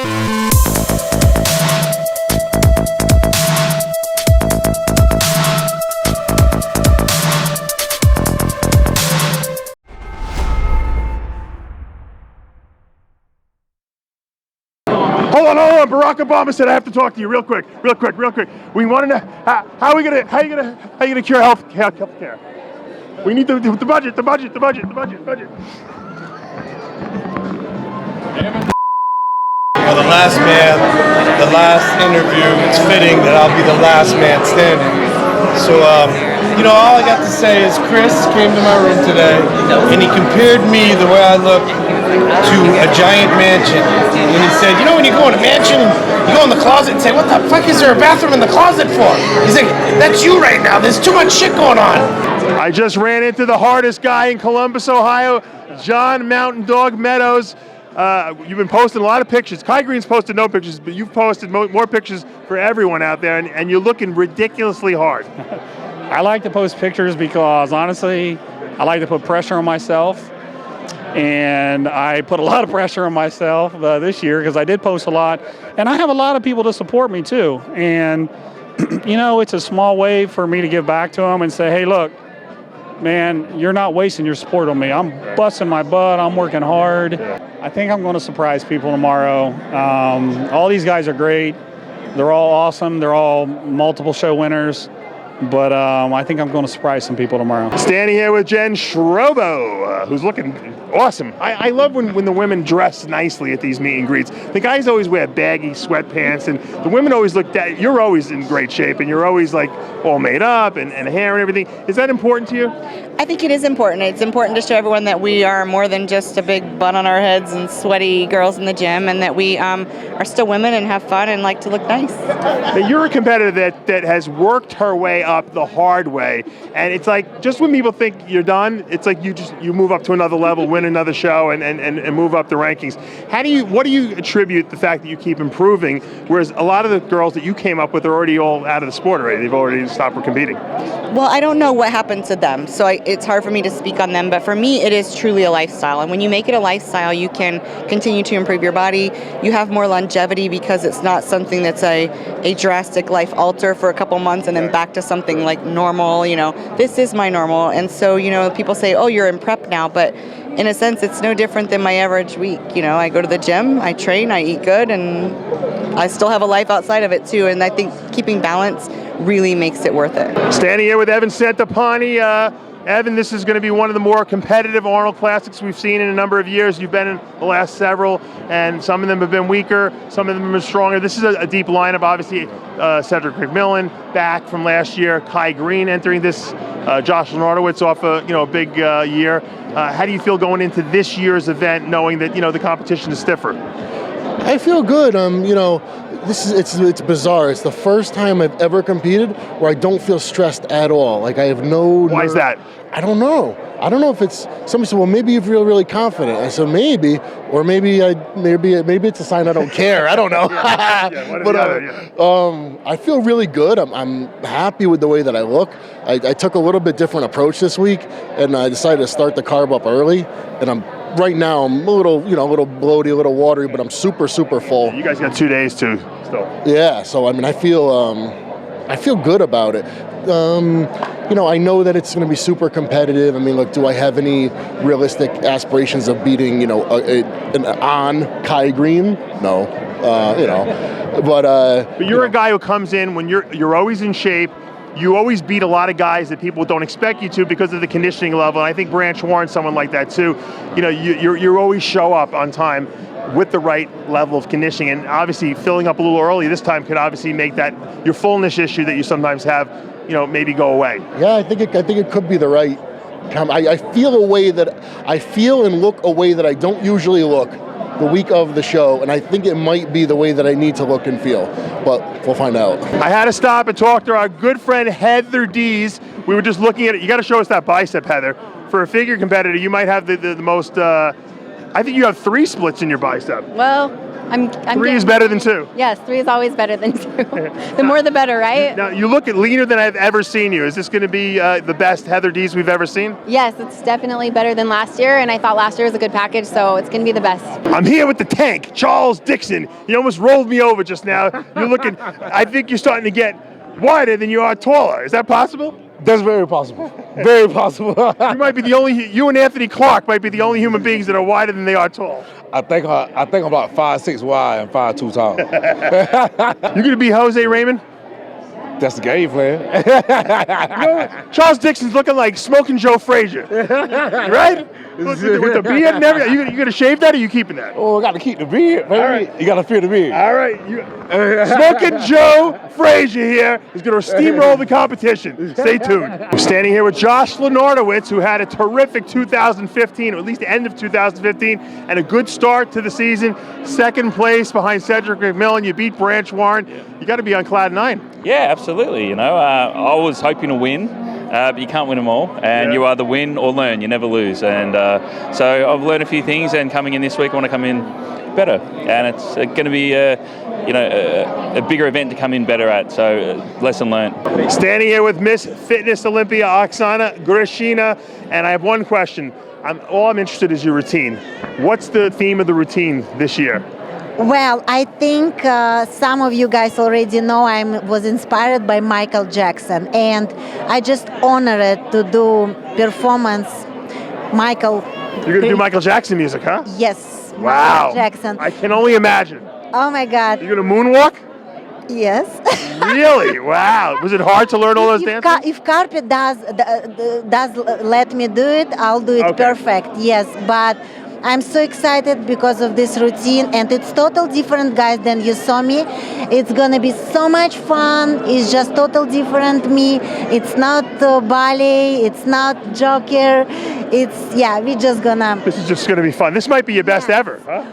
Hold on. Barack Obama said I have to talk to you real quick. We want to know how are you gonna cure health care? We need the budget. For the last man, the last interview, it's fitting that I'll be the last man standing. So, all I got to say is Chris came to my room today, and he compared me, the way I look, to a giant mansion. And he said, when you go in a mansion, you go in the closet and say, what the fuck is there a bathroom in the closet for? He's like, that's you right now. There's too much shit going on. I just ran into the hardest guy in Columbus, Ohio, John Mountain Dog Meadows. You've been posting a lot of pictures. Kai Green's posted no pictures, but you've posted more pictures for everyone out there, and you're looking ridiculously hard. I like to post pictures because, honestly, I like to put pressure on myself. And I put a lot of pressure on myself this year because I did post a lot. And I have a lot of people to support me, too. And, it's a small way for me to give back to them and say, hey, look, man, you're not wasting your support on me. I'm busting my butt. I'm working hard. I think I'm going to surprise people tomorrow. All these guys are great. They're all awesome. They're all multiple show winners. But I think I'm going to surprise some people tomorrow. Standing here with Jen Schrobo, who's looking awesome. I love when the women dress nicely at these meet and greets. The guys always wear baggy sweatpants, and the women always look that you're always in great shape, and you're always like all made up and hair and everything. Is that important to you? I think it is important. It's important to show everyone that we are more than just a big bun on our heads and sweaty girls in the gym, and that we are still women and have fun and like to look nice. But you're a competitor that has worked her way up the hard way, and it's like just when people think you're done, it's like you move up to another level, win another show, and move up the rankings. What do you attribute the fact that you keep improving, whereas a lot of the girls that you came up with are already all out of the sport already? They've already stopped competing. Well, I don't know what happened to them, so it's hard for me to speak on them, but for me it is truly a lifestyle, and when you make it a lifestyle, you can continue to improve your body. You have more longevity because it's not something that's a drastic life alter for a couple months and then back to something like normal. This is my normal, and so people say, oh, you're in prep now, but in a sense it's no different than my average week. I go to the gym, I train, I eat good, and I still have a life outside of it too, and I think keeping balance really makes it worth it. Standing here with Evan Santapani. Evan, this is going to be one of the more competitive Arnold Classics we've seen in a number of years. You've been in the last several, and some of them have been weaker, some of them have been stronger. This is a deep lineup, obviously. Cedric McMillan back from last year, Kai Green entering this, Josh Lenardowitz off a big year. How do you feel going into this year's event, knowing that the competition is stiffer? I feel good. It's bizarre. It's the first time I've ever competed where I don't feel stressed at all. Like I have no. Why is that? I don't know. I don't know if it's. Somebody said, "Well, maybe you feel really confident." I said, "Maybe," or maybe it's a sign I don't care. I don't know. I feel really good. I'm happy with the way that I look. I took a little bit different approach this week, and I decided to start the carb up early. And right now I'm a little bloated, a little watery, but I'm super, super full. You guys got 2 days too, still. Yeah. So I feel good about it. I know that it's going to be super competitive. Look, do I have any realistic aspirations of beating, an on Kai Green? No. But you're a guy who comes in when you're always in shape. You always beat a lot of guys that people don't expect you to because of the conditioning level. And I think Branch Warren's someone like that too. You always show up on time with the right level of conditioning, and obviously filling up a little early this time could obviously make that your fullness issue that you sometimes have, maybe go away. Yeah, I think it could be the right. I feel and look a way that I don't usually look the week of the show, and I think it might be the way that I need to look and feel, but we'll find out. I had to stop and talk to our good friend Heather Dees. We were just looking at it. You got to show us that bicep, Heather. For a figure competitor, you might have the most I think you have 3 splits in your bicep. Well, I'm 3 is better than 2. Yes, 3 is always better than 2. The more the better, right? Now, you look leaner than I've ever seen you. Is this going to be the best Heather Dees we've ever seen? Yes, it's definitely better than last year, and I thought last year was a good package, so it's going to be the best. I'm here with the tank, Charles Dixon. You almost rolled me over just now. You're looking, I think you're starting to get wider than you are taller. Is that possible? That's very possible. Very possible. You and Anthony Clark might be the only human beings that are wider than they are tall. I think I'm about 5'6" wide and 5'2" tall. You're going to be Jose Raymond? That's the game plan. Charles Dixon's looking like smoking Joe Frazier, right? With the beard and everything. You going to shave that, or are you keeping that? Oh, I got to keep the beard, baby. All right. You got to fear the beard. All right. Smoking Joe Frazier here is going to steamroll the competition. Stay tuned. We're standing here with Josh Lenardowitz, who had a terrific 2015, or at least the end of 2015, and a good start to the season. Second place behind Cedric McMillan. You beat Branch Warren. You got to be on cloud 9. Yeah, absolutely. You know, I was hoping to win, but you can't win them all. And you either win or learn. You never lose. And so I've learned a few things. And coming in this week, I want to come in better. And it's going to be, a bigger event to come in better at. So lesson learned. Standing here with Miss Fitness Olympia Oksana Grishina, and I have one question. All I'm interested is your routine. What's the theme of the routine this year? Well, I think some of you guys already know I was inspired by Michael Jackson, and I just honored to do performance. Michael. You're going to do Michael Jackson music, huh? Yes. Wow. Michael Jackson. I can only imagine. Oh my God. You're going to moonwalk? Yes. Really? Wow. Was it hard to learn all those dances? If Carpet does let me do it, I'll do it perfect. Yes, but I'm so excited because of this routine, and it's total different, guys, than you saw me. It's gonna be so much fun. It's just total different me. It's not ballet. It's not Joker. We're just gonna. This is just gonna be fun. This might be your best ever, huh?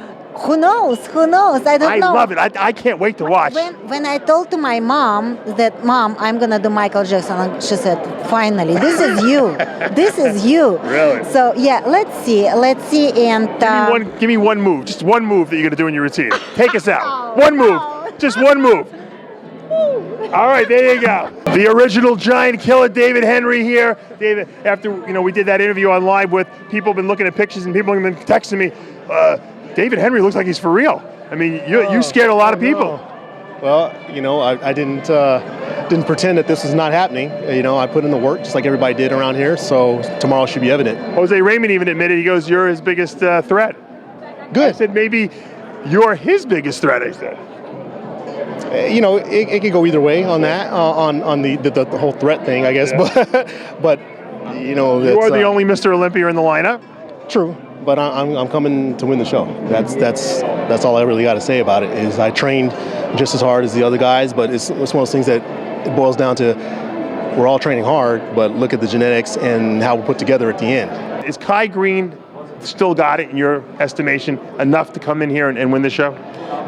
Who knows? I don't know. I love it. I can't wait to watch. When I told to my mom that, Mom, I'm gonna do Michael Jackson, she said, finally, this is you. This is you. Really? So yeah, let's see, and give me one move, just one move that you're gonna do in your routine. Take us out. One move, just one move. All right, there you go. The original giant killer, David Henry here. David, after we did that interview on live with people, have been looking at pictures and people have been texting me. David Henry looks like he's for real. I mean, you scared a lot of people. Well, I didn't pretend that this was not happening. I put in the work just like everybody did around here. So tomorrow should be evident. Jose Raymond even admitted, he goes, "You're his biggest threat." Good. I said, maybe you're his biggest threat. I said. It could go either way on that, on the whole threat thing, I guess. Yeah. But you are the only Mr. Olympia in the lineup. True. But I'm coming to win the show. That's all I really got to say about it. Is I trained just as hard as the other guys, but it's one of those things that it boils down to. We're all training hard, but look at the genetics and how we're put together at the end. Is Kai Green still got it in your estimation enough to come in here and win the show?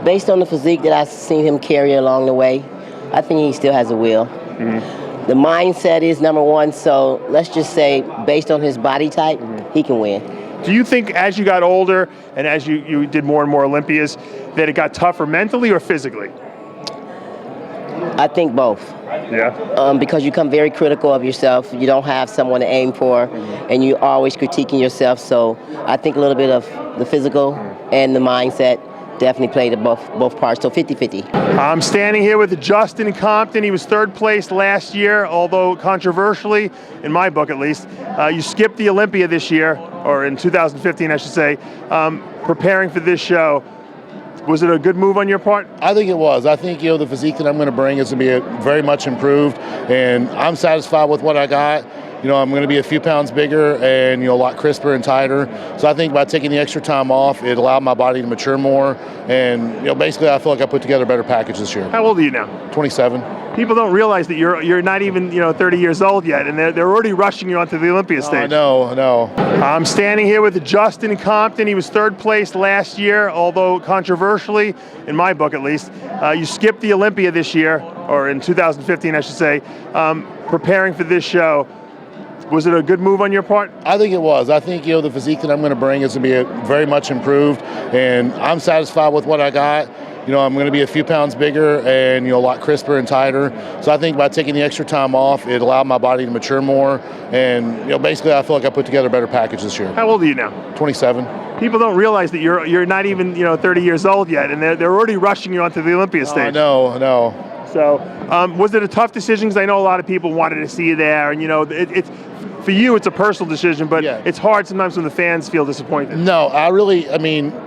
Based on the physique that I've seen him carry along the way, I think he still has a will. Mm-hmm. The mindset is number one. So let's just say, based on his body type, he can win. Do you think as you got older and as you did more and more Olympias, that it got tougher mentally or physically? I think both. Yeah. Because you become very critical of yourself. You don't have someone to aim for, and you're always critiquing yourself. So I think a little bit of the physical and the mindset definitely played both parts, so 50-50. I'm standing here with Justin Compton. He was third place last year, although controversially, in my book at least, you skipped the Olympia this year, or in 2015 I should say, preparing for this show. Was it a good move on your part? I think it was. I think the physique that I'm going to bring is going to be very much improved, and I'm satisfied with what I got. I'm going to be a few pounds bigger and a lot crisper and tighter. So I think by taking the extra time off, it allowed my body to mature more. And basically, I feel like I put together a better package this year. How old are you now? 27. People don't realize that you're not even 30 years old yet, and they're already rushing you onto the Olympia stage. No. I'm standing here with Justin Compton. He was third place last year, although controversially, in my book at least, you skipped the Olympia this year, or in 2015 I should say, preparing for this show. Was it a good move on your part? I think it was. I think, the physique that I'm going to bring is going to be very much improved, and I'm satisfied with what I got. I'm going to be a few pounds bigger and, a lot crisper and tighter. So I think by taking the extra time off, it allowed my body to mature more. And, basically I feel like I put together a better package this year. How old are you now? 27. People don't realize that you're not even, 30 years old yet, and they're already rushing you onto the Olympia stage. I know. So was it a tough decision? Because I know a lot of people wanted to see you there, and, it's for you, it's a personal decision, but it's hard sometimes when the fans feel disappointed. No,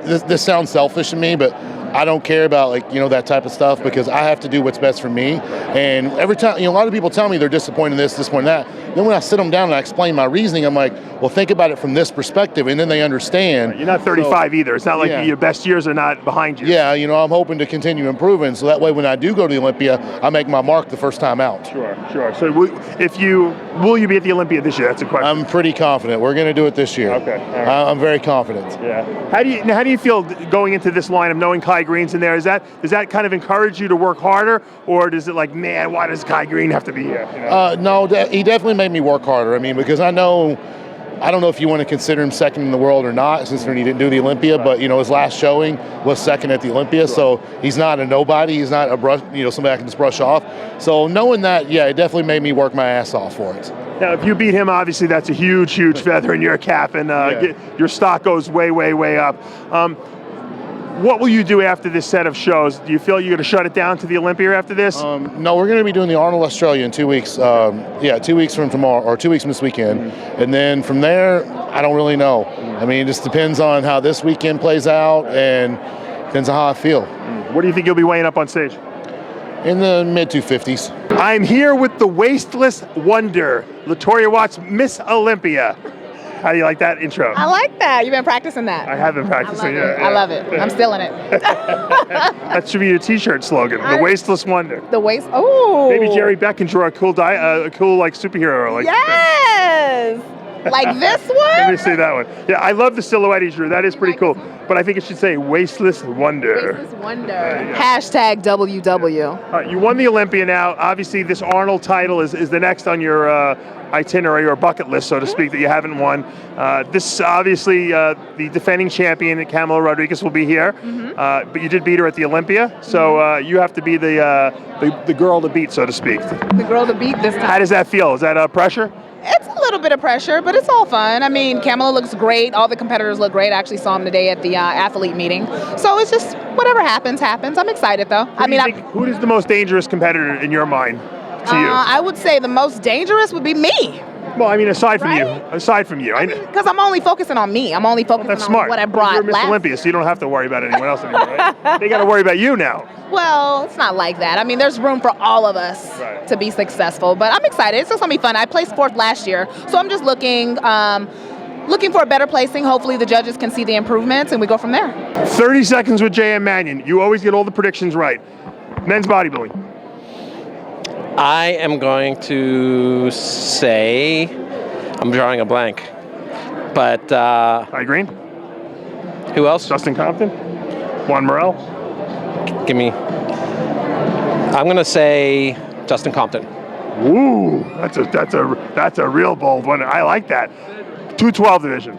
this sounds selfish to me, but I don't care about that type of stuff because I have to do what's best for me. And every time, a lot of people tell me they're disappointed in this, disappointed in that. Then when I sit them down and I explain my reasoning, I'm like, well, think about it from this perspective, and then they understand. You're not 35 either. It's not like your best years are not behind you. Yeah, I'm hoping to continue improving, so that way when I do go to the Olympia, I make my mark the first time out. Sure. So will you be at the Olympia this year? That's a question. I'm pretty confident. We're going to do it this year. Okay. All right. I'm very confident. Yeah. How do you feel going into this lineup, knowing Kai Green's in there? Does that kind of encourage you to work harder, or does it like, man, why does Kai Green have to be here? No, he definitely made me work harder. I mean, because I don't know if you want to consider him second in the world or not, since he didn't do the Olympia, but his last showing was second at the Olympia, so he's not a nobody. He's not a brush, somebody I can just brush off. So knowing that, it definitely made me work my ass off for it. Now, if you beat him, obviously that's a huge feather in your cap, and your stock goes way, way, way up. What will you do after this set of shows? Do you feel you're going to shut it down to the Olympia after this? No, we're going to be doing the Arnold Australia in 2 weeks. 2 weeks from tomorrow, or 2 weeks from this weekend. And then from there, I don't really know. I mean, it just depends on how this weekend plays out and depends on how I feel. What do you think you'll be weighing up on stage? In the mid-250s. I'm here with the wasteless wonder, Latoya Watts, Miss Olympia. How do you like that intro? I like that. You've been practicing that. I have been practicing. I love it. I'm still in it. That should be your T-shirt slogan. The wasteless wonder. The waste. Oh. Maybe Jerry Beck can draw a cool like superhero. Like yes. Like this one? Let me see that one. Yeah, I love the silhouette he drew. That is pretty cool. But I think it should say wasteless wonder. Wasteless wonder. Hashtag WW. You won the Olympia now. Obviously, this Arnold title is the next on your itinerary or bucket list, so to speak, that you haven't won. This obviously the defending champion, Camila Rodriguez, will be here, but you did beat her at the Olympia, so you have to be the girl to beat, so to speak. The girl to beat this time. How does that feel? Is that pressure? It's a little bit of pressure, but it's all fun. I mean, Camila looks great. All the competitors look great. I actually saw them today at the athlete meeting. So it's just whatever happens. I'm excited, though. Who is the most dangerous competitor in your mind to you? I would say the most dangerous would be me. Well, I mean, aside from you. Because I'm only focusing on me. I'm only focusing on what I brought You're Miss Olympia, so you don't have to worry about anyone else anymore, right? They got to worry about you now. Well, it's not like that. I mean, there's room for all of us to be successful, but I'm excited. It's just going to be fun. I placed 4th last year, so I'm just looking for a better placing. Hopefully the judges can see the improvements, and we go from there. 30 seconds with J.M. Mannion. You always get all the predictions right. Men's bodybuilding. I am going to say, I'm drawing a blank, but Kai Green. Who else? Justin Compton. Juan Morel. Give me. I'm going to say Justin Compton. Ooh, that's a real bold one. I like that. 212 division.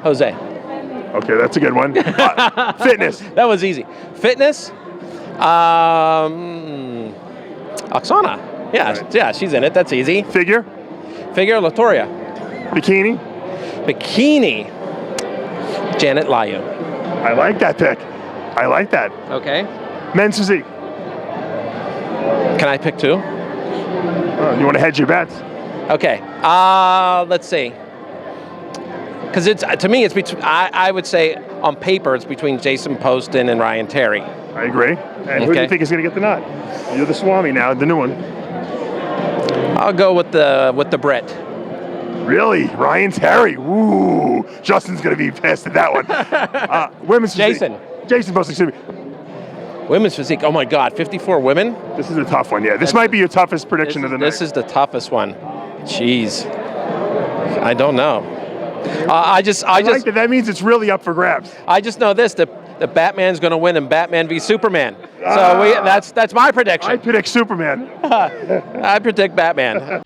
Jose. Okay, that's a good one. Fitness. That was easy. Fitness. Oksana. Yeah, she's in it. That's easy. Figure, Latoria. Bikini. Janet Layu. I like that pick. I like that. Okay. Men's physique. Can I pick 2? You want to hedge your bets? Okay. Let's see. Because to me, it's between. I would say on paper it's between Jason Poston and Ryan Terry. I agree. And who do you think is going to get the nod? You're the Swami now, the new one. I'll go with the Brit. Really? Ryan Terry? Ooh. Justin's going to be pissed at that one. Women's physique. Jason Poston, excuse me. Women's physique. Oh my God, 54 women? This is a tough one, yeah. This might be your toughest prediction of the night. This is the toughest one. Jeez. I don't know. I just like that means it's really up for grabs. I just know this, that Batman's going to win in Batman v Superman. So that's my prediction. I predict Superman. I predict Batman.